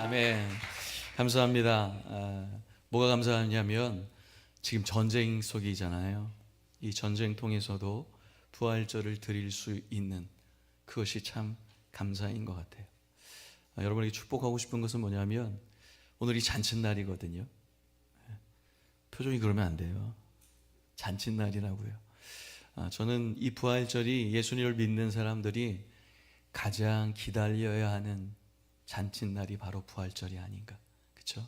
아멘. 감사합니다. 뭐가 감사하냐면 지금 전쟁 속이잖아요. 이 전쟁 통해서도 부활절을 드릴 수 있는 그것이 참 감사인 것 같아요. 여러분에게 축복하고 싶은 것은 뭐냐면 오늘이 잔칫날이거든요. 표정이 그러면 안 돼요. 잔칫날이라고요. 저는 이 부활절이 예수님을 믿는 사람들이 가장 기다려야 하는 잔칫날이 바로 부활절이 아닌가. 그렇죠?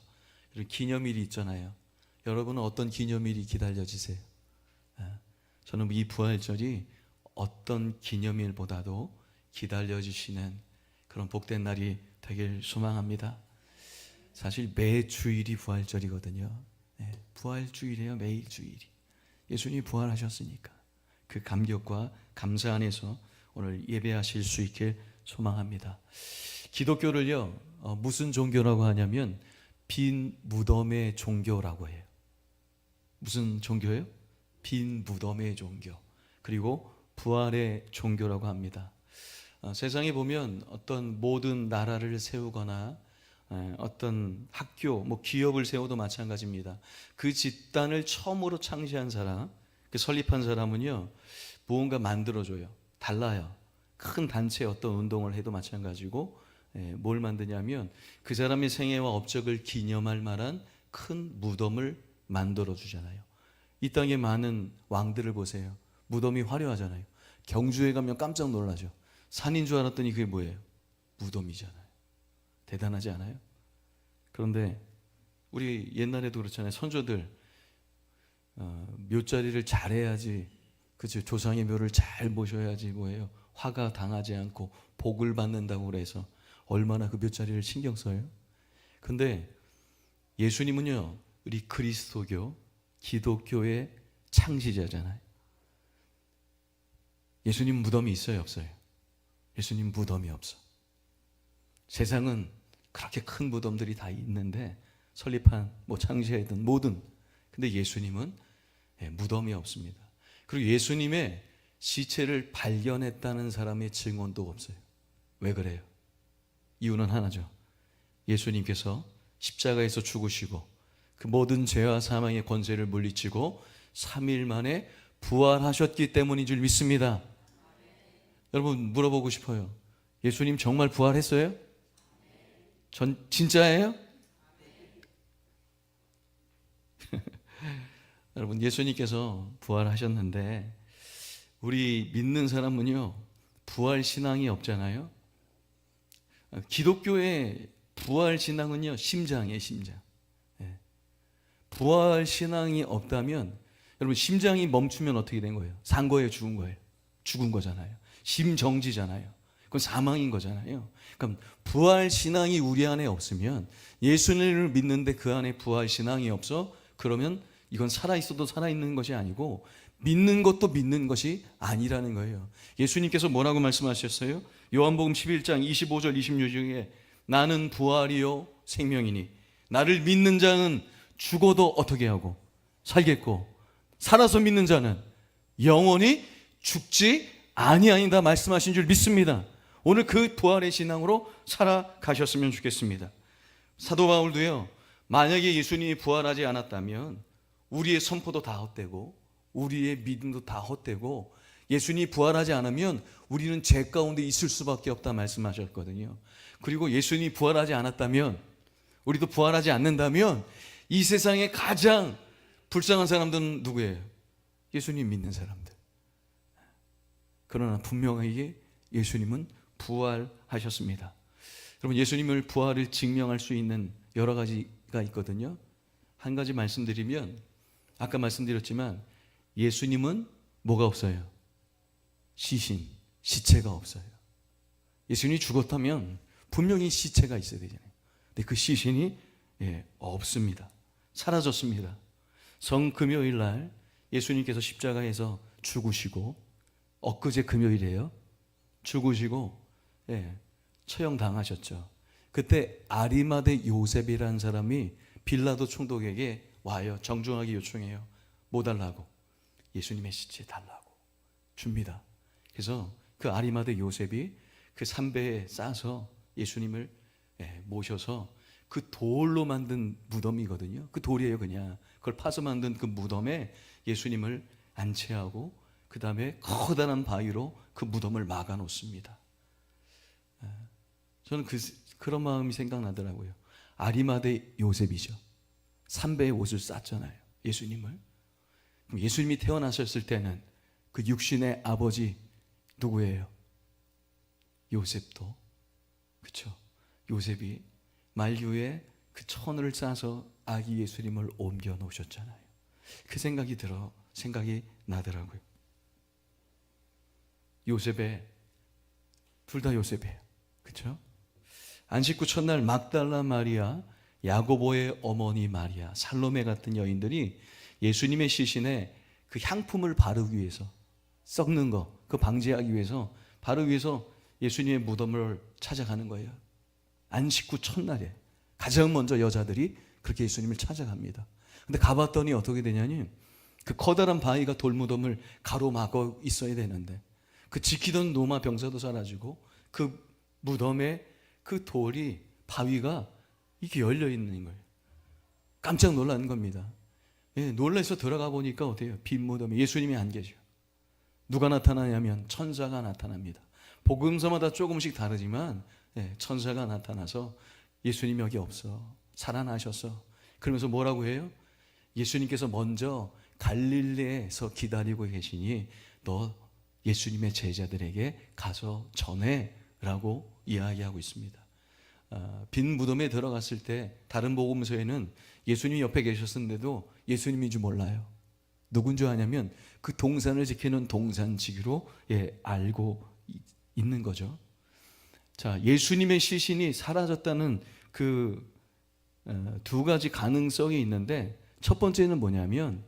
그리고 기념일이 있잖아요. 여러분은 어떤 기념일이 기다려지세요? 저는 이 부활절이 어떤 기념일보다도 기다려지시는 그런 복된 날이 되길 소망합니다. 사실 매 주일이 부활절이거든요. 부활주일이에요. 매일 주일이. 예수님이 부활하셨으니까 그 감격과 감사 안에서 오늘 예배하실 수 있길 소망합니다. 기독교를요, 무슨 종교라고 하냐면 빈 무덤의 종교라고 해요. 무슨 종교예요? 빈 무덤의 종교. 그리고 부활의 종교라고 합니다. 세상에 보면 어떤 모든 나라를 세우거나 어떤 학교, 기업을 세워도 마찬가지입니다. 그 집단을 처음으로 창시한 사람, 그 설립한 사람은요, 무언가 만들어줘요. 달라요. 큰 단체 어떤 운동을 해도 마찬가지고, 뭘 만드냐면 그 사람의 생애와 업적을 기념할 만한 큰 무덤을 만들어 주잖아요. 이 땅에 많은 왕들을 보세요. 무덤이 화려하잖아요. 경주에 가면 깜짝 놀라죠. 산인 줄 알았더니 그게 뭐예요? 무덤이잖아요. 대단하지 않아요? 그런데 우리 옛날에도 그렇잖아요. 선조들 묘자리를 잘해야지, 그죠? 조상의 묘를 잘 모셔야지 뭐예요? 화가 당하지 않고 복을 받는다고 그래서 얼마나 그 묘자리를 신경 써요. 근데 예수님은요, 우리 그리스도교, 기독교의 창시자잖아요. 예수님 무덤이 있어요, 없어요? 예수님 무덤이 없어. 세상은 그렇게 큰 무덤들이 다 있는데 설립한 창시했던 모든, 근데 예수님은 무덤이 없습니다. 그리고 예수님의 시체를 발견했다는 사람의 증언도 없어요. 왜 그래요? 이유는 하나죠. 예수님께서 십자가에서 죽으시고 그 모든 죄와 사망의 권세를 물리치고 3일 만에 부활하셨기 때문인 줄 믿습니다. 여러분, 물어보고 싶어요. 예수님 정말 부활했어요? 진짜예요? 여러분, 예수님께서 부활하셨는데 우리 믿는 사람은요, 부활 신앙이 없잖아요. 기독교의 부활 신앙은요, 심장이에요, 심장. 부활 신앙이 없다면 여러분, 심장이 멈추면 어떻게 된 거예요? 산 거예요, 죽은 거예요? 죽은 거잖아요. 심정지잖아요. 그건 사망인 거잖아요. 그럼 부활 신앙이 우리 안에 없으면, 예수님을 믿는데 그 안에 부활 신앙이 없어? 그러면 이건 살아있어도 살아있는 것이 아니고 믿는 것도 믿는 것이 아니라는 거예요. 예수님께서 뭐라고 말씀하셨어요? 요한복음 11장 25절 26절에 나는 부활이요 생명이니 나를 믿는 자는 죽어도 어떻게 하고 살겠고 살아서 믿는 자는 영원히 죽지 아니하리다 말씀하신 줄 믿습니다. 오늘 그 부활의 신앙으로 살아가셨으면 좋겠습니다. 사도 바울도요, 만약에 예수님이 부활하지 않았다면 우리의 선포도 다 헛되고 우리의 믿음도 다 헛되고 예수님이 부활하지 않으면 우리는 죄 가운데 있을 수밖에 없다 말씀하셨거든요. 그리고 예수님이 부활하지 않았다면, 우리도 부활하지 않는다면 이 세상에 가장 불쌍한 사람들은 누구예요? 예수님 믿는 사람들. 그러나 분명하게 예수님은 부활하셨습니다. 여러분, 예수님을 부활을 증명할 수 있는 여러 가지가 있거든요. 한 가지 말씀드리면, 아까 말씀드렸지만 예수님은 뭐가 없어요? 시체가 없어요. 예수님이 죽었다면 분명히 시체가 있어야 되잖아요. 근데 그 시신이 없습니다. 사라졌습니다. 성금요일 날 예수님께서 십자가에서 죽으시고, 엊그제 금요일이에요. 죽으시고 처형당하셨죠. 그때 아리마대 요셉이라는 사람이 빌라도 총독에게 와요. 정중하게 요청해요. 뭐 달라고? 예수님의 시체 달라고 줍니다. 그래서 그 아리마대 요셉이 그 삼배에 싸서 예수님을 모셔서 그 돌로 만든 무덤이거든요. 그 돌이에요, 그냥. 그걸 파서 만든 그 무덤에 예수님을 안치하고 그 다음에 커다란 바위로 그 무덤을 막아 놓습니다. 저는 그런 마음이 생각나더라고요. 아리마대 요셉이죠. 삼배의 옷을 쌌잖아요, 예수님을. 그럼 예수님이 태어나셨을 때는 그 육신의 아버지 누구예요? 요셉도. 그렇죠? 요셉이 만류에 그 천을 싸서 아기 예수님을 옮겨 놓으셨잖아요. 그 생각이 나더라고요. 요셉의, 둘 다 요셉이에요. 그렇죠? 안식 후 첫날 막달라 마리아, 야고보의 어머니 마리아, 살로메 같은 여인들이 예수님의 시신에 그 향품을 바르기 위해서, 썩는 거, 그 방지하기 위해서 바르기 위해서 예수님의 무덤을 찾아가는 거예요. 안식 후 첫날에 가장 먼저 여자들이 그렇게 예수님을 찾아갑니다. 근데 가봤더니 어떻게 되냐니, 그 커다란 바위가 돌무덤을 가로막아 있어야 되는데 그 지키던 로마 병사도 사라지고 그 무덤에 그 돌이, 바위가 이렇게 열려 있는 거예요. 깜짝 놀란 겁니다. 예, 놀라서 들어가 보니까 어때요? 빈 무덤에 예수님이 안 계셔. 누가 나타나냐면 천사가 나타납니다. 복음서마다 조금씩 다르지만 천사가 나타나서 예수님 여기 없어, 살아나셨어. 그러면서 뭐라고 해요? 예수님께서 먼저 갈릴리에서 기다리고 계시니 너 예수님의 제자들에게 가서 전해 라고 이야기하고 있습니다. 빈 무덤에 들어갔을 때 다른 복음서에는 예수님이 옆에 계셨는데도 예수님인 줄 몰라요. 누군 줄 아냐면 그 동산을 지키는 동산지기로 알고 있는 거죠. 자, 예수님의 시신이 사라졌다는 그 두 가지 가능성이 있는데, 첫 번째는 뭐냐면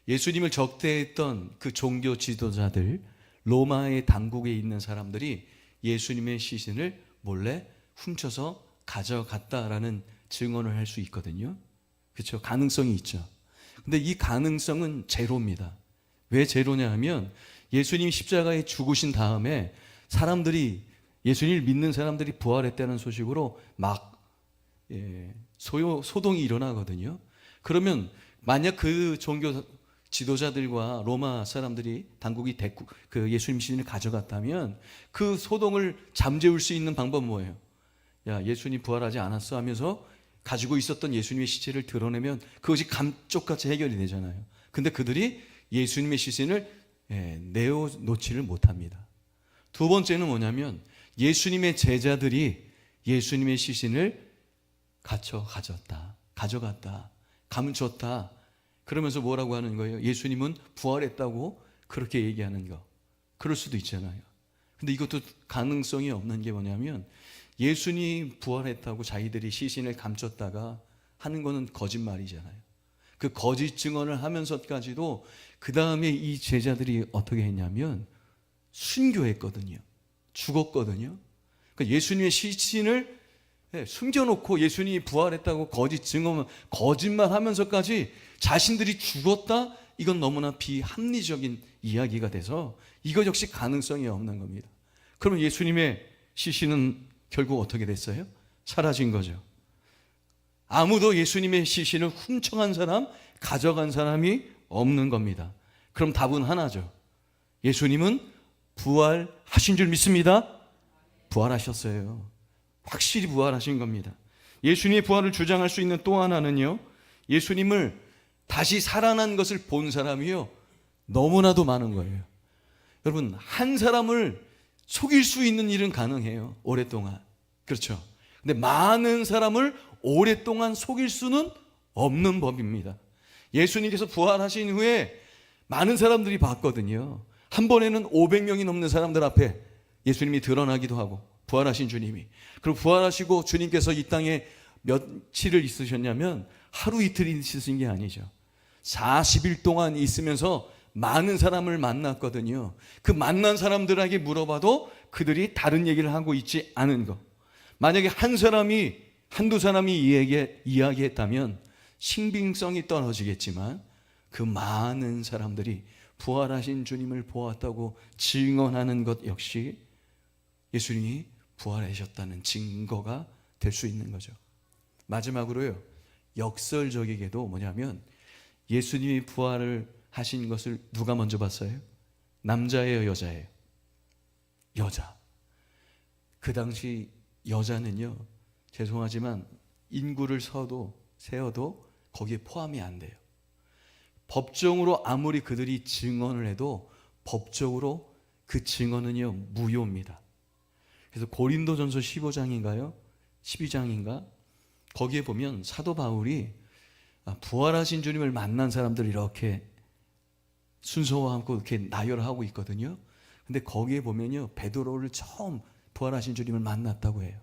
예수님을 적대했던 그 종교 지도자들, 로마의 당국에 있는 사람들이 예수님의 시신을 몰래 훔쳐서 가져갔다라는 증언을 할 수 있거든요. 그렇죠? 가능성이 있죠. 근데 이 가능성은 제로입니다. 왜 제로냐 하면 예수님이 십자가에 죽으신 다음에 사람들이, 예수님을 믿는 사람들이 부활했다는 소식으로 막 소동이 일어나거든요. 그러면 만약 그 종교 지도자들과 로마 사람들이, 당국이 그 예수님 시신을 가져갔다면 그 소동을 잠재울 수 있는 방법은 뭐예요? 야, 예수님 부활하지 않았어 하면서 가지고 있었던 예수님의 시체를 드러내면 그것이 감쪽같이 해결이 되잖아요. 근데 그들이 예수님의 시신을 내어놓지를 못합니다. 두 번째는 뭐냐면 예수님의 제자들이 예수님의 시신을 가져갔다, 감췄다. 그러면서 뭐라고 하는 거예요? 예수님은 부활했다고 그렇게 얘기하는 거. 그럴 수도 있잖아요. 근데 이것도 가능성이 없는 게 뭐냐면 예수님 부활했다고 자기들이 시신을 감췄다가 하는 거는 거짓말이잖아요. 그 거짓 증언을 하면서까지도 그 다음에 이 제자들이 어떻게 했냐면 순교했거든요. 죽었거든요. 그러니까 예수님의 시신을 숨겨놓고 예수님이 부활했다고 거짓 증언, 거짓말 하면서까지 자신들이 죽었다? 이건 너무나 비합리적인 이야기가 돼서 이것 역시 가능성이 없는 겁니다. 그러면 예수님의 시신은 결국 어떻게 됐어요? 사라진 거죠. 아무도 예수님의 시신을 훔쳐간 사람, 가져간 사람이 없는 겁니다. 그럼 답은 하나죠. 예수님은 부활하신 줄 믿습니다. 부활하셨어요. 확실히 부활하신 겁니다. 예수님의 부활을 주장할 수 있는 또 하나는요, 예수님을 다시 살아난 것을 본 사람이요, 너무나도 많은 거예요. 여러분, 한 사람을 속일 수 있는 일은 가능해요, 오랫동안. 그렇죠? 근데 많은 사람을 오랫동안 속일 수는 없는 법입니다. 예수님께서 부활하신 후에 많은 사람들이 봤거든요. 한 번에는 500명이 넘는 사람들 앞에 예수님이 드러나기도 하고, 부활하신 주님이. 그리고 부활하시고 주님께서 이 땅에 며칠을 있으셨냐면 하루 이틀 있으신 게 아니죠. 40일 동안 있으면서 많은 사람을 만났거든요. 그 만난 사람들에게 물어봐도 그들이 다른 얘기를 하고 있지 않은 것. 만약에 한두 사람이 이야기했다면 신빙성이 떨어지겠지만 그 많은 사람들이 부활하신 주님을 보았다고 증언하는 것 역시 예수님이 부활하셨다는 증거가 될 수 있는 거죠. 마지막으로요, 역설적이게도 뭐냐면 예수님이 부활을 하신 것을 누가 먼저 봤어요? 남자예요, 여자예요? 여자. 그 당시 여자는요, 죄송하지만 인구를 세어도 거기에 포함이 안 돼요. 법정으로 아무리 그들이 증언을 해도 법적으로 그 증언은요, 무효입니다. 그래서 고린도전서 15장인가요? 12장인가? 거기에 보면 사도 바울이 부활하신 주님을 만난 사람들 이렇게 순서하고 이렇게 나열하고 있거든요. 근데 거기에 보면요, 베드로를 처음 부활하신 주님을 만났다고 해요.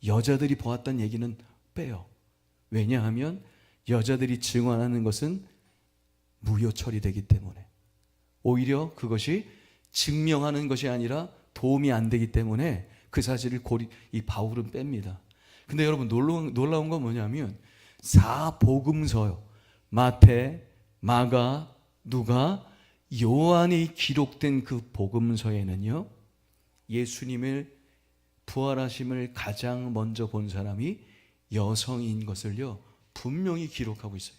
여자들이 보았다는 얘기는 빼요. 왜냐하면 여자들이 증언하는 것은 무효 처리되기 때문에, 오히려 그것이 증명하는 것이 아니라 도움이 안 되기 때문에 그 사실을 이 바울은 뺍니다. 근데 여러분 놀라운 건 뭐냐면 4복음서요, 마태, 마가, 누가, 요한이 기록된 그 복음서에는요, 예수님을 부활하심을 가장 먼저 본 사람이 여성인 것을요 분명히 기록하고 있어요.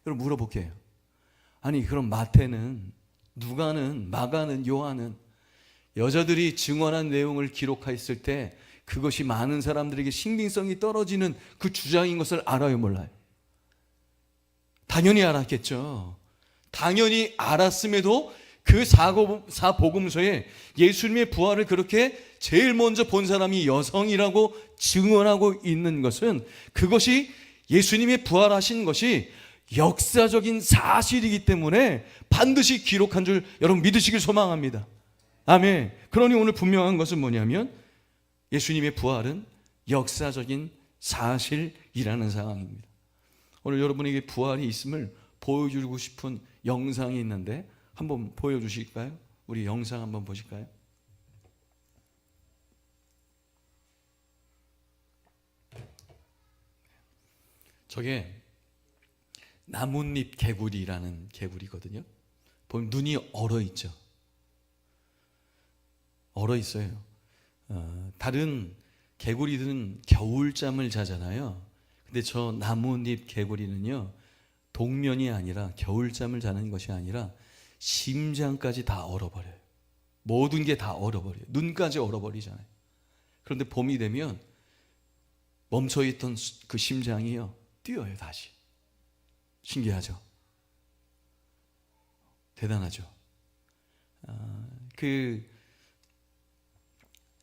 여러분 물어볼게요. 아니 그럼 마태는, 누가는, 마가는, 요한은 여자들이 증언한 내용을 기록했을 때 그것이 많은 사람들에게 신빙성이 떨어지는 그 주장인 것을 알아요, 몰라요? 당연히 알았겠죠. 당연히 알았음에도 그 사복음서에 예수님의 부활을 그렇게 제일 먼저 본 사람이 여성이라고 증언하고 있는 것은, 그것이 예수님의 부활하신 것이 역사적인 사실이기 때문에 반드시 기록한 줄 여러분 믿으시길 소망합니다. 아멘. 그러니 오늘 분명한 것은 뭐냐면 예수님의 부활은 역사적인 사실이라는 상황입니다. 오늘 여러분에게 부활이 있음을 보여주고 싶은 영상이 있는데 한번 보여주실까요? 우리 영상 한번 보실까요? 저게 나뭇잎 개구리라는 개구리거든요. 보면 눈이 얼어 있죠. 얼어 있어요. 다른 개구리들은 겨울잠을 자잖아요. 근데 저 나뭇잎 개구리는요, 동면이 아니라 겨울잠을 자는 것이 아니라 심장까지 다 얼어버려요. 모든 게 다 얼어버려요. 눈까지 얼어버리잖아요. 그런데 봄이 되면 멈춰있던 그 심장이요 뛰어요, 다시. 신기하죠? 대단하죠? 그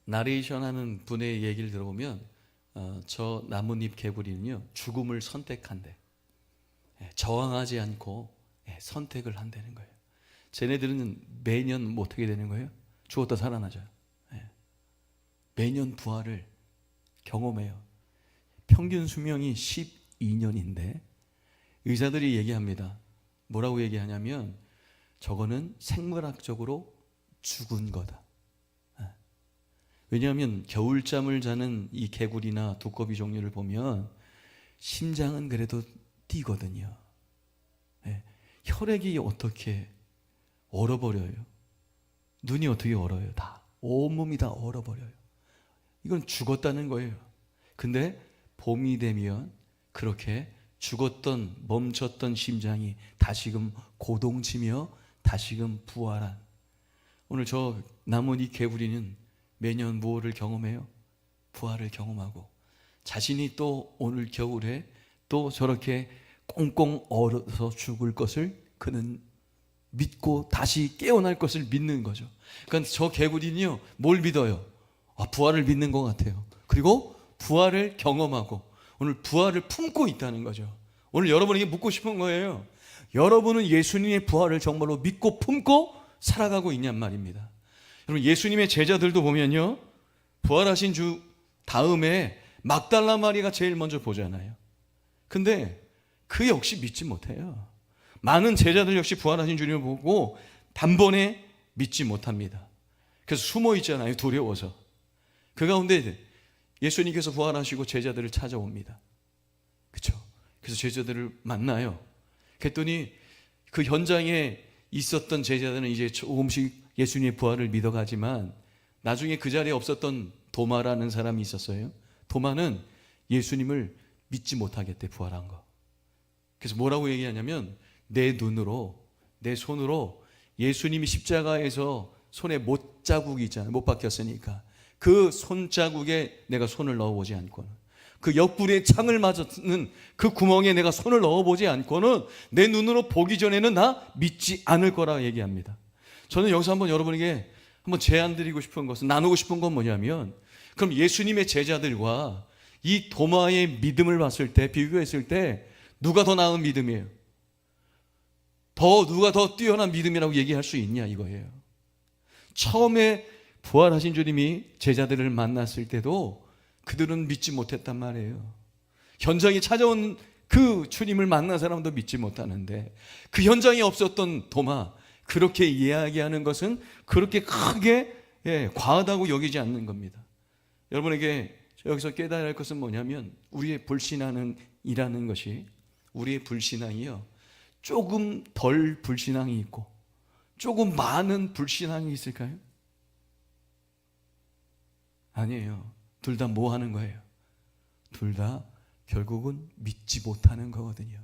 나레이션 하는 분의 얘기를 들어보면 저 나뭇잎 개구리는요 죽음을 선택한대. 저항하지 않고 선택을 한다는 거예요. 쟤네들은 매년 어떻게 되는 거예요? 죽었다 살아나죠. 매년 부활을 경험해요. 평균 수명이 12년인데 의사들이 얘기합니다. 뭐라고 얘기하냐면 저거는 생물학적으로 죽은 거다. 왜냐하면 겨울잠을 자는 이 개구리나 두꺼비 종류를 보면 심장은 그래도 뛰거든요. 혈액이 어떻게 얼어버려요? 눈이 어떻게 얼어요? 다 온몸이 다 얼어버려요. 이건 죽었다는 거예요. 근데 봄이 되면 그렇게 죽었던, 멈췄던 심장이 다시금 고동치며 다시금 부활한, 오늘 저 나뭇잎 개구리는 매년 무엇을 경험해요? 부활을 경험하고 자신이 또 오늘 겨울에 또 저렇게 꽁꽁 얼어서 죽을 것을 그는 믿고 다시 깨어날 것을 믿는 거죠. 그러니까 저 개구리는요 뭘 믿어요? 부활을 믿는 것 같아요. 그리고 부활을 경험하고 오늘 부활을 품고 있다는 거죠. 오늘 여러분에게 묻고 싶은 거예요. 여러분은 예수님의 부활을 정말로 믿고 품고 살아가고 있냔 말입니다. 여러분 예수님의 제자들도 보면요 부활하신 주 다음에 막달라 마리가 제일 먼저 보잖아요. 근데 그 역시 믿지 못해요. 많은 제자들 역시 부활하신 주님을 보고 단번에 믿지 못합니다. 그래서 숨어 있잖아요, 두려워서. 그 가운데 예수님께서 부활하시고 제자들을 찾아옵니다. 그렇죠? 그래서 제자들을 만나요. 그랬더니 그 현장에 있었던 제자들은 이제 조금씩 예수님의 부활을 믿어가지만 나중에 그 자리에 없었던 도마라는 사람이 있었어요. 도마는 예수님을 믿지 못하겠대, 부활한 거. 그래서 뭐라고 얘기하냐면 내 눈으로, 내 손으로 예수님이 십자가에서 손에 못 자국이 있잖아요. 못 박혔으니까 그 손자국에 내가 손을 넣어보지 않고는, 그 옆구리에 창을 맞는 그 구멍에 내가 손을 넣어보지 않고는 내 눈으로 보기 전에는 나 믿지 않을 거라 얘기합니다. 저는 여기서 한번 여러분에게 한번 제안 드리고 싶은 것은, 나누고 싶은 건 뭐냐면, 그럼 예수님의 제자들과 이 도마의 믿음을 봤을 때, 비교했을 때 누가 더 나은 믿음이에요? 누가 더 뛰어난 믿음이라고 얘기할 수 있냐 이거예요. 처음에 부활하신 주님이 제자들을 만났을 때도 그들은 믿지 못했단 말이에요. 현장에 찾아온 그 주님을 만난 사람도 믿지 못하는데, 그 현장에 없었던 도마, 그렇게 이야기하는 것은 그렇게 크게 과하다고 여기지 않는 겁니다. 여러분에게 여기서 깨달아야 할 것은 뭐냐면, 우리의 불신앙이라는 것이, 우리의 불신앙이요, 조금 덜 불신앙이 있고 조금 많은 불신앙이 있을까요? 아니에요. 둘 다 뭐 하는 거예요? 둘 다 결국은 믿지 못하는 거거든요.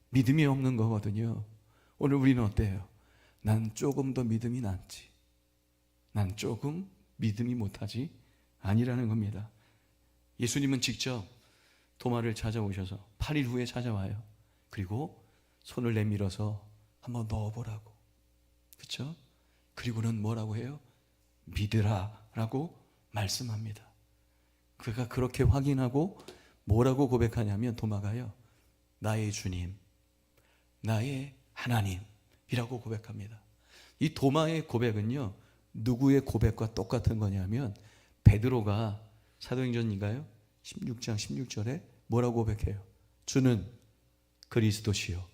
믿음이 없는 거거든요. 오늘 우리는 어때요? 난 조금 더 믿음이 낫지, 난 조금 믿음이 못하지, 아니라는 겁니다. 예수님은 직접 도마를 찾아오셔서 8일 후에 찾아와요. 그리고 손을 내밀어서 한번 넣어보라고. 그렇죠? 그리고는 뭐라고 해요? 믿으라 라고 말씀합니다. 그가 그렇게 확인하고 뭐라고 고백하냐면, 도마가요, 나의 주님, 나의 하나님이라고 고백합니다. 이 도마의 고백은요, 누구의 고백과 똑같은 거냐면, 베드로가 사도행전인가요? 16장 16절에 뭐라고 고백해요? 주는 그리스도시요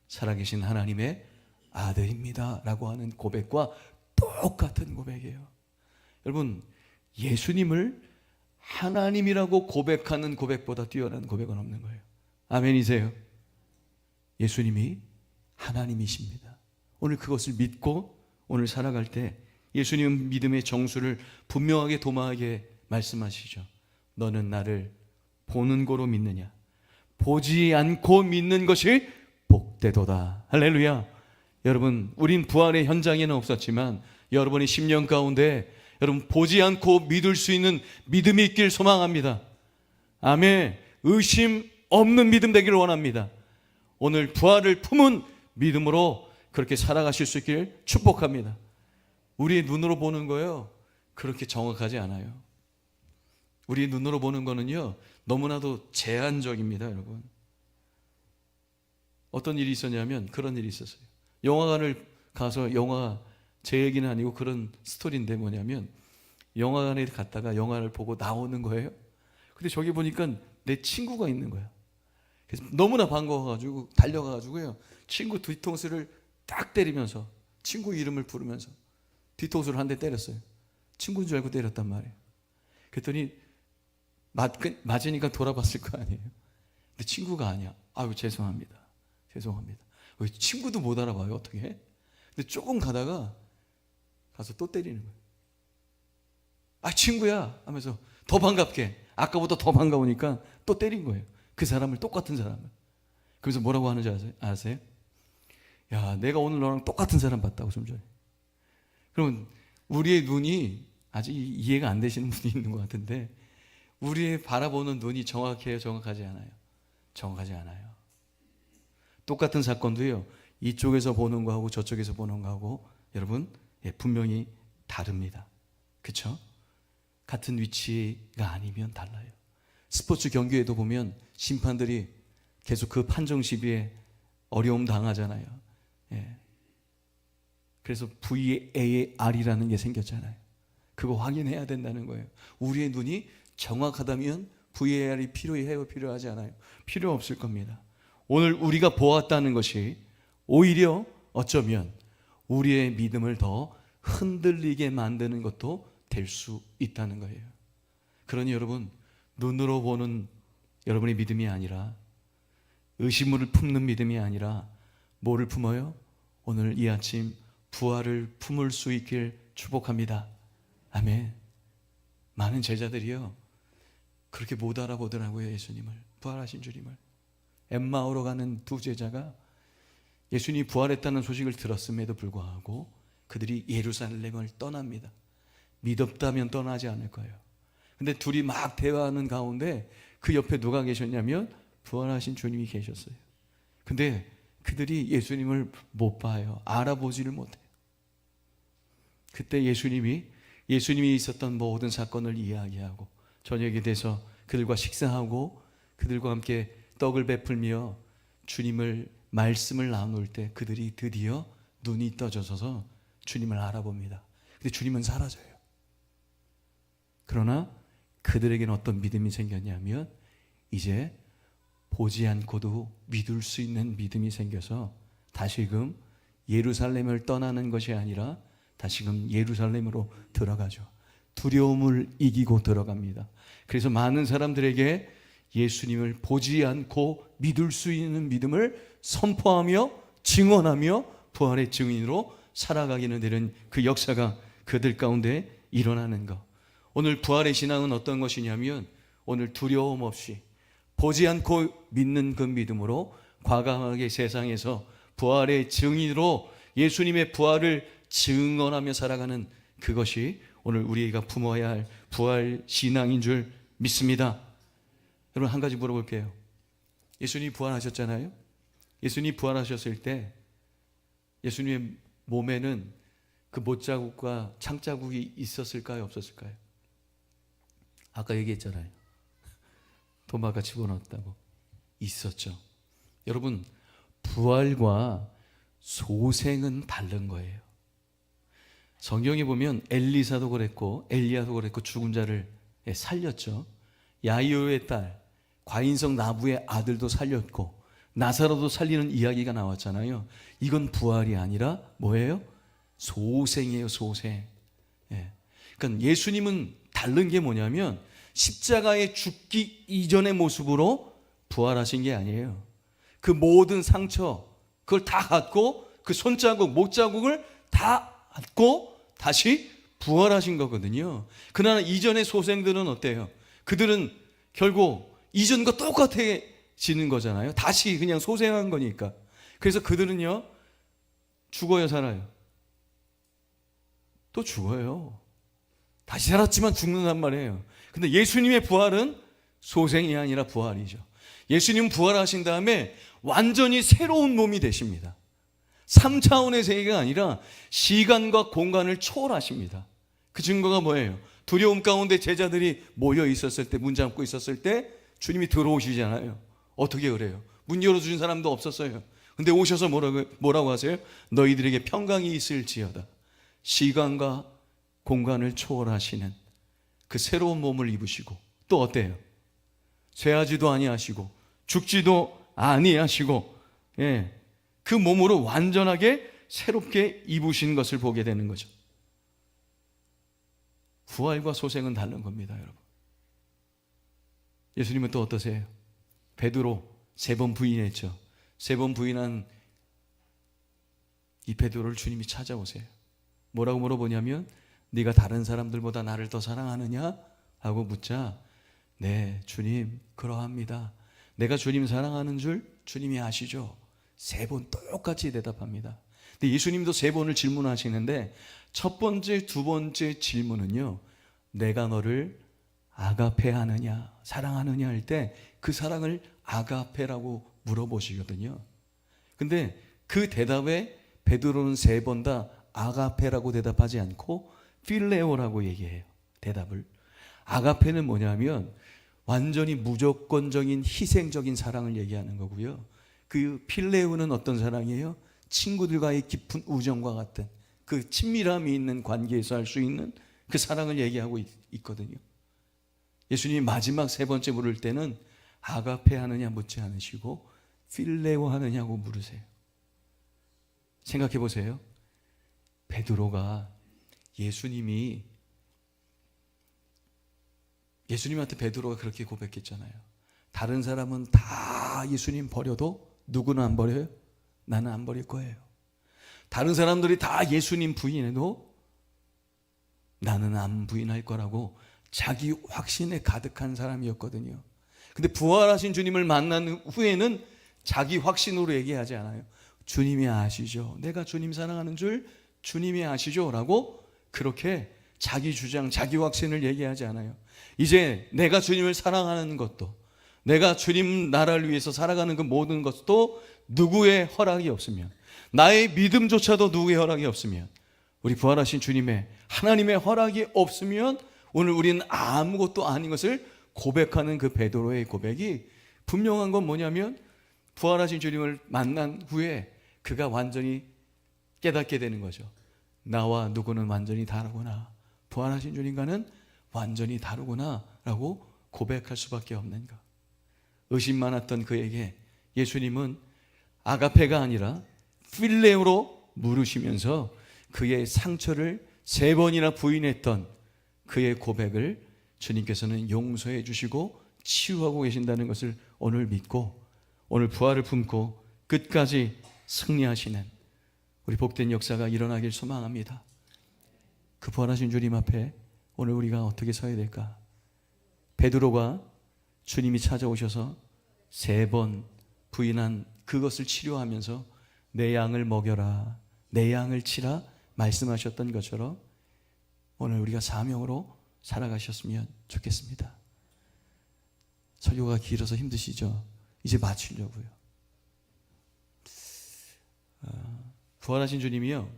살아계신 하나님의 아들입니다 라고 하는 고백과 똑같은 고백이에요. 여러분, 예수님을 하나님이라고 고백하는 고백보다 뛰어난 고백은 없는 거예요. 아멘이세요? 예수님이 하나님이십니다. 오늘 그것을 믿고 오늘 살아갈 때 예수님은 믿음의 정수를 분명하게 도마에게 말씀하시죠. 너는 나를 보는 거로 믿느냐? 보지 않고 믿는 것이 복되도다. 할렐루야. 여러분, 우린 부활의 현장에는 없었지만 여러분의 10년 가운데 여러분 보지 않고 믿을 수 있는 믿음이 있길 소망합니다. 아멘. 의심 없는 믿음 되기를 원합니다. 오늘 부활을 품은 믿음으로 그렇게 살아가실 수 있길 축복합니다. 우리의 눈으로 보는 거요, 그렇게 정확하지 않아요. 우리의 눈으로 보는 거는요, 너무나도 제한적입니다. 여러분, 어떤 일이 있었냐면 그런 일이 있었어요. 영화관을 가서, 영화 제 얘기는 아니고 그런 스토리인데, 뭐냐면 영화관에 갔다가 영화를 보고 나오는 거예요. 근데 저기 보니까 내 친구가 있는 거야. 그래서 너무나 반가워가지고 달려가가지고요, 친구 뒤통수를 딱 때리면서, 친구 이름을 부르면서 뒤통수를 한 대 때렸어요. 친구인 줄 알고 때렸단 말이에요. 그랬더니 맞으니까 돌아봤을 거 아니에요. 근데 친구가 아니야. 아유, 죄송합니다. 친구도 못 알아봐요. 어떻게 해? 근데 조금 가다가 가서 또 때리는 거예요. 아, 친구야 하면서 더 반갑게, 아까보다 더 반가우니까 또 때린 거예요. 그 사람을, 똑같은 사람을. 그래서 뭐라고 하는지 아세요? 야, 내가 오늘 너랑 똑같은 사람 봤다고 좀 전에. 그러면 우리의 눈이 아직 이해가 안 되시는 분이 있는 것 같은데, 우리의 바라보는 눈이 정확해요? 정확하지 않아요? 정확하지 않아요. 똑같은 사건도요, 이쪽에서 보는 거하고 저쪽에서 보는 거하고 여러분, 분명히 다릅니다. 그렇죠? 같은 위치가 아니면 달라요. 스포츠 경기에도 보면 심판들이 계속 그 판정 시비에 어려움 당하잖아요. 그래서 VAR이라는 게 생겼잖아요. 그거 확인해야 된다는 거예요. 우리의 눈이 정확하다면 VAR이 필요해요? 필요하지 않아요? 필요 없을 겁니다. 오늘 우리가 보았다는 것이 오히려 어쩌면 우리의 믿음을 더 흔들리게 만드는 것도 될 수 있다는 거예요. 그러니 여러분, 눈으로 보는 여러분의 믿음이 아니라, 의심을 품는 믿음이 아니라 뭐를 품어요? 오늘 이 아침 부활을 품을 수 있길 축복합니다. 아멘. 많은 제자들이요, 그렇게 못 알아보더라고요. 예수님을, 부활하신 주님을. 엠마오로 가는 두 제자가 예수님이 부활했다는 소식을 들었음에도 불구하고 그들이 예루살렘을 떠납니다. 믿었다면 떠나지 않을 거예요. 근데 둘이 막 대화하는 가운데 그 옆에 누가 계셨냐면 부활하신 주님이 계셨어요. 근데 그들이 예수님을 못 봐요. 알아보지를 못해요. 그때 예수님이 있었던 모든 사건을 이야기하고 저녁에 돼서 그들과 식사하고 그들과 함께 떡을 베풀며 주님을 말씀을 나눌 때 그들이 드디어 눈이 떠져서 주님을 알아봅니다. 근데 주님은 사라져요. 그러나 그들에게는 어떤 믿음이 생겼냐면 이제 보지 않고도 믿을 수 있는 믿음이 생겨서 다시금 예루살렘을 떠나는 것이 아니라 다시금 예루살렘으로 들어가죠. 두려움을 이기고 들어갑니다. 그래서 많은 사람들에게 예수님을 보지 않고 믿을 수 있는 믿음을 선포하며 증언하며 부활의 증인으로 살아가기는 되는 그 역사가 그들 가운데 일어나는 것. 오늘 부활의 신앙은 어떤 것이냐면 오늘 두려움 없이 보지 않고 믿는 그 믿음으로 과감하게 세상에서 부활의 증인으로 예수님의 부활을 증언하며 살아가는 그것이 오늘 우리가 품어야 할 부활 신앙인 줄 믿습니다. 여러분 한 가지 물어볼게요. 예수님이 부활하셨잖아요. 예수님이 부활하셨을 때 예수님의 몸에는 그 못자국과 창자국이 있었을까요? 없었을까요? 아까 얘기했잖아요. 도마가 집어넣었다고. 있었죠. 여러분 부활과 소생은 다른 거예요. 성경에 보면 엘리사도 그랬고 엘리야도 그랬고 죽은 자를 살렸죠. 야이로의 딸 과인성 나부의 아들도 살렸고 나사로도 살리는 이야기가 나왔잖아요. 이건 부활이 아니라 뭐예요? 소생이에요. 소생. 그러니까 예수님은 다른 게 뭐냐면 십자가에 죽기 이전의 모습으로 부활하신 게 아니에요. 그 모든 상처 그걸 다 갖고 그 손자국 못자국을 다 갖고 다시 부활하신 거거든요. 그러나 이전의 소생들은 어때요? 그들은 결국 이전과 똑같아지는 거잖아요. 다시 그냥 소생한 거니까. 그래서 그들은요 죽어요 살아요? 또 죽어요. 다시 살았지만 죽는단 말이에요. 근데 예수님의 부활은 소생이 아니라 부활이죠. 예수님 부활하신 다음에 완전히 새로운 몸이 되십니다. 3차원의 세계가 아니라 시간과 공간을 초월하십니다. 그 증거가 뭐예요? 두려움 가운데 제자들이 모여 있었을 때, 문 잠고 있었을 때 주님이 들어오시잖아요. 어떻게 그래요? 문 열어주신 사람도 없었어요. 근데 오셔서 뭐라고 하세요? 너희들에게 평강이 있을지어다. 시간과 공간을 초월하시는 그 새로운 몸을 입으시고 또 어때요? 쇠하지도 아니하시고 죽지도 아니하시고 그 몸으로 완전하게 새롭게 입으신 것을 보게 되는 거죠. 부활과 소생은 다른 겁니다, 여러분. 예수님은 또 어떠세요? 베드로 3번 부인했죠. 3번 부인한 이 베드로를 주님이 찾아오세요. 뭐라고 물어보냐면 네가 다른 사람들보다 나를 더 사랑하느냐? 하고 묻자 네 주님 그러합니다. 내가 주님 사랑하는 줄 주님이 아시죠? 3번 똑같이 대답합니다. 근데 예수님도 3번을 질문하시는데 첫 번째, 두 번째 질문은요 내가 너를 아가페하느냐 사랑하느냐 할 때 그 사랑을 아가페라고 물어보시거든요. 근데 그 대답에 베드로는 3번 다 아가페라고 대답하지 않고 필레오라고 얘기해요. 대답을. 아가페는 뭐냐면 완전히 무조건적인 희생적인 사랑을 얘기하는 거고요. 그 필레오는 어떤 사랑이에요? 친구들과의 깊은 우정과 같은 그 친밀함이 있는 관계에서 할 수 있는 그 사랑을 얘기하고 있거든요. 예수님이 마지막 3번째 물을 때는 아가페 하느냐 묻지 않으시고 필레오 하느냐고 물으세요. 생각해 보세요. 베드로가 예수님한테 베드로가 그렇게 고백했잖아요. 다른 사람은 다 예수님 버려도 누구는 안 버려요? 나는 안 버릴 거예요. 다른 사람들이 다 예수님 부인해도 나는 안 부인할 거라고 자기 확신에 가득한 사람이었거든요. 근데 부활하신 주님을 만난 후에는 자기 확신으로 얘기하지 않아요. 주님이 아시죠? 내가 주님 사랑하는 줄 주님이 아시죠? 라고 그렇게 자기 주장, 자기 확신을 얘기하지 않아요. 이제 내가 주님을 사랑하는 것도, 내가 주님 나라를 위해서 살아가는 그 모든 것도 누구의 허락이 없으면, 나의 믿음조차도 누구의 허락이 없으면, 우리 부활하신 주님의 하나님의 허락이 없으면 오늘 우리는 아무것도 아닌 것을 고백하는 그 베드로의 고백이 분명한 건 뭐냐면, 부활하신 주님을 만난 후에 그가 완전히 깨닫게 되는 거죠. 나와 누구는 완전히 다르구나, 부활하신 주님과는 완전히 다르구나 라고 고백할 수밖에 없는 것. 의심 많았던 그에게 예수님은 아가페가 아니라 필레오로 물으시면서 그의 상처를 3번이나 부인했던 그의 고백을 주님께서는 용서해 주시고 치유하고 계신다는 것을 오늘 믿고, 오늘 부활을 품고 끝까지 승리하시는 우리 복된 역사가 일어나길 소망합니다. 그 부활하신 주님 앞에 오늘 우리가 어떻게 서야 될까? 베드로가 주님이 찾아오셔서 3번 부인한 그것을 치료하면서 내 양을 먹여라, 내 양을 치라 말씀하셨던 것처럼 오늘 우리가 사명으로 살아가셨으면 좋겠습니다. 설교가 길어서 힘드시죠? 이제 마치려고요. 부활하신 주님이요,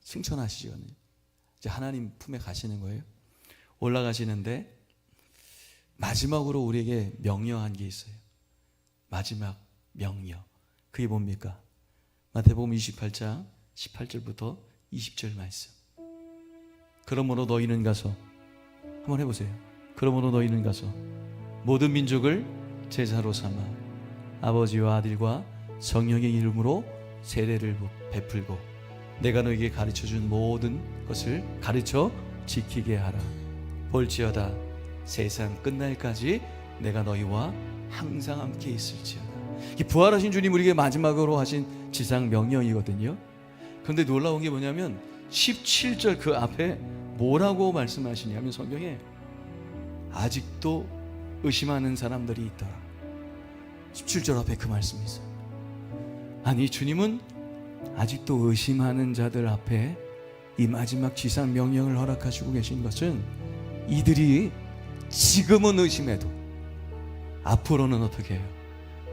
승천하시거든요. 이제 하나님 품에 가시는 거예요. 올라가시는데 마지막으로 우리에게 명령한 게 있어요. 마지막 명령. 그게 뭡니까? 마태복음 28장 18절부터 20절 말씀. 그러므로 너희는 가서, 한번 해보세요. 그러므로 너희는 가서 모든 민족을 제자로 삼아 아버지와 아들과 성령의 이름으로 세례를 베풀고 내가 너희에게 가르쳐준 모든 것을 가르쳐 지키게 하라. 볼지어다 세상 끝날까지 내가 너희와 항상 함께 있을지어다. 이 부활하신 주님 우리에게 마지막으로 하신 지상 명령이거든요. 그런데 놀라운 게 뭐냐면 17절 그 앞에 뭐라고 말씀하시냐면, 성경에 아직도 의심하는 사람들이 있더라. 17절 앞에 그 말씀이 있어요. 아니, 주님은 아직도 의심하는 자들 앞에 이 마지막 지상 명령을 허락하시고 계신 것은 이들이 지금은 의심해도 앞으로는 어떻게 해요?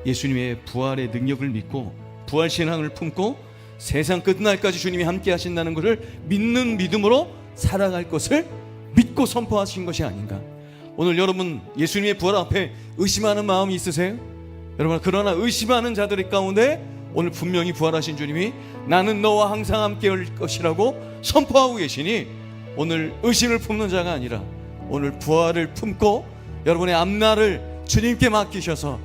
예수님의 부활의 능력을 믿고 부활신앙을 품고 세상 끝날까지 주님이 함께 하신다는 것을 믿는 믿음으로 살아갈 것을 믿고 선포하신 것이 아닌가. 오늘 여러분 예수님의 부활 앞에 의심하는 마음이 있으세요? 여러분, 그러나 의심하는 자들 가운데 오늘 분명히 부활하신 주님이 나는 너와 항상 함께 할 것이라고 선포하고 계시니, 오늘 의심을 품는 자가 아니라 오늘 부활을 품고 여러분의 앞날을 주님께 맡기셔서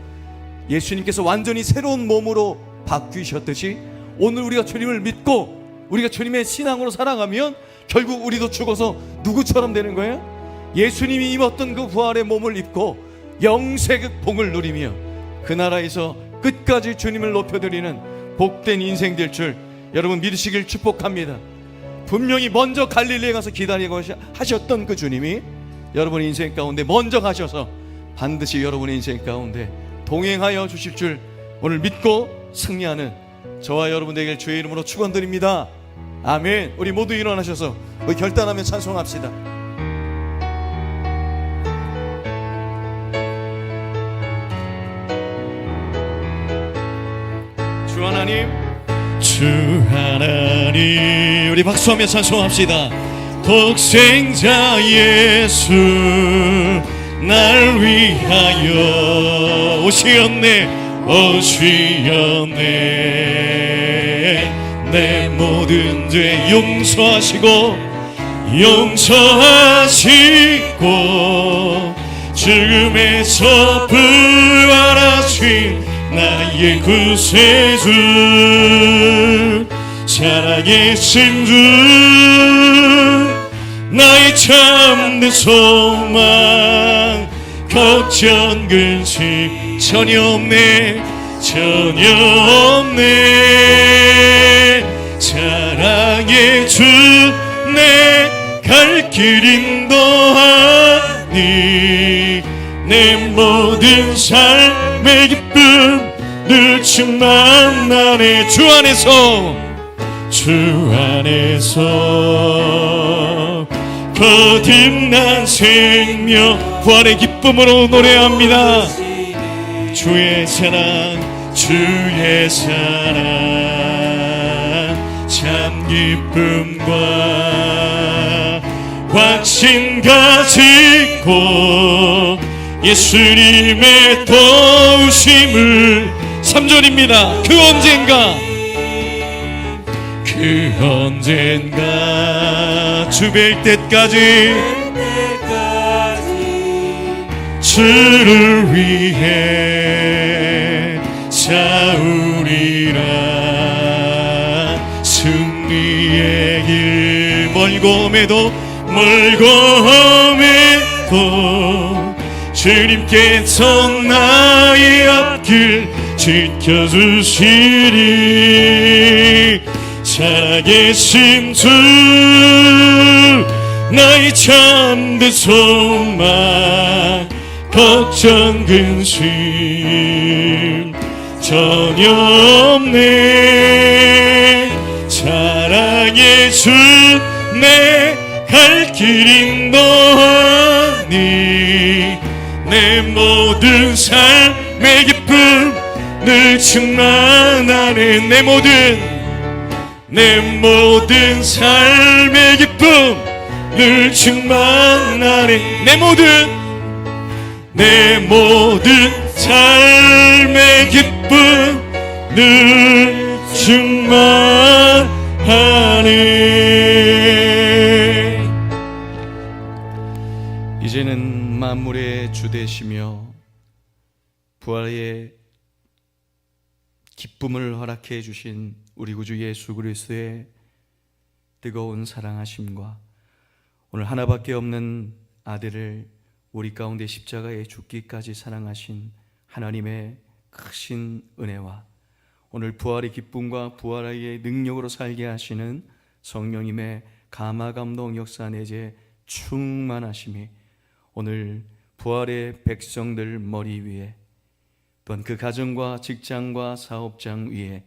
예수님께서 완전히 새로운 몸으로 바뀌셨듯이 오늘 우리가 주님을 믿고 우리가 주님의 신앙으로 살아가면 결국 우리도 죽어서 누구처럼 되는 거예요? 예수님이 입었던 그 부활의 몸을 입고 영생의 복을 누리며 그 나라에서 끝까지 주님을 높여드리는 복된 인생 될 줄 여러분 믿으시길 축복합니다. 분명히 먼저 갈릴리에 가서 기다리고 하셨던 그 주님이 여러분의 인생 가운데 먼저 가셔서 반드시 여러분의 인생 가운데 동행하여 주실 줄 오늘 믿고 승리하는 저와 여러분 되길 주의 이름으로 축원드립니다. 아멘. 우리 모두 일어나셔서 우리 결단하며 찬송합시다. 주 하나님, 주 하나님, 우리 박수하며 찬송합시다. 독생자 예수 날 위하여 오시었네, 오시었네. 내 모든 죄 용서하시고 죽음에서 부활하신 나의 구세주, 살아계신 주, 나의 참된 소망, 걱정 근심 전혀 없네, 전혀 없네. 사랑의 주 내 갈 길 인도하 내 모든 삶의 기쁨 늘 충만하네. 주 안에서 거듭난 생명 부활의 기쁨으로 노래합니다. 주의 사랑 참 기쁨과 확신 가지고 예수님의 도우심을 3절입니다. 그 언젠가 주 뵐 때까지 주를 위해 싸우리라. 승리의 길 멀고 험해도 주님께서 나의 앞길 지켜주시리. 살아계신 주 나의 참된 소망 걱정 근심 전혀 없네. 사랑의 주 내 갈 길 인도하니 내 모든 삶의 기쁨 늘 충만하네. 내 모든 삶의 기쁨 늘 충만하네. 내 모든 삶의 기쁨 늘 충만하네. 이제는 만물의 주 되시며 부활의 기쁨을 허락해 주신 우리 구주 예수 그리스도의 뜨거운 사랑하심과 오늘 하나밖에 없는 아들을 우리 가운데 십자가에 죽기까지 사랑하신 하나님의 크신 은혜와 오늘 부활의 기쁨과 부활의 능력으로 살게 하시는 성령님의 감화감동 역사 내재 충만하심이 오늘 부활의 백성들 머리 위에 또한 그 가정과 직장과 사업장 위에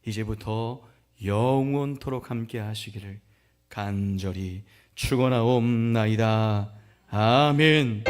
이제부터 영원토록 함께 하시기를 간절히 축원하옵나이다. 아멘.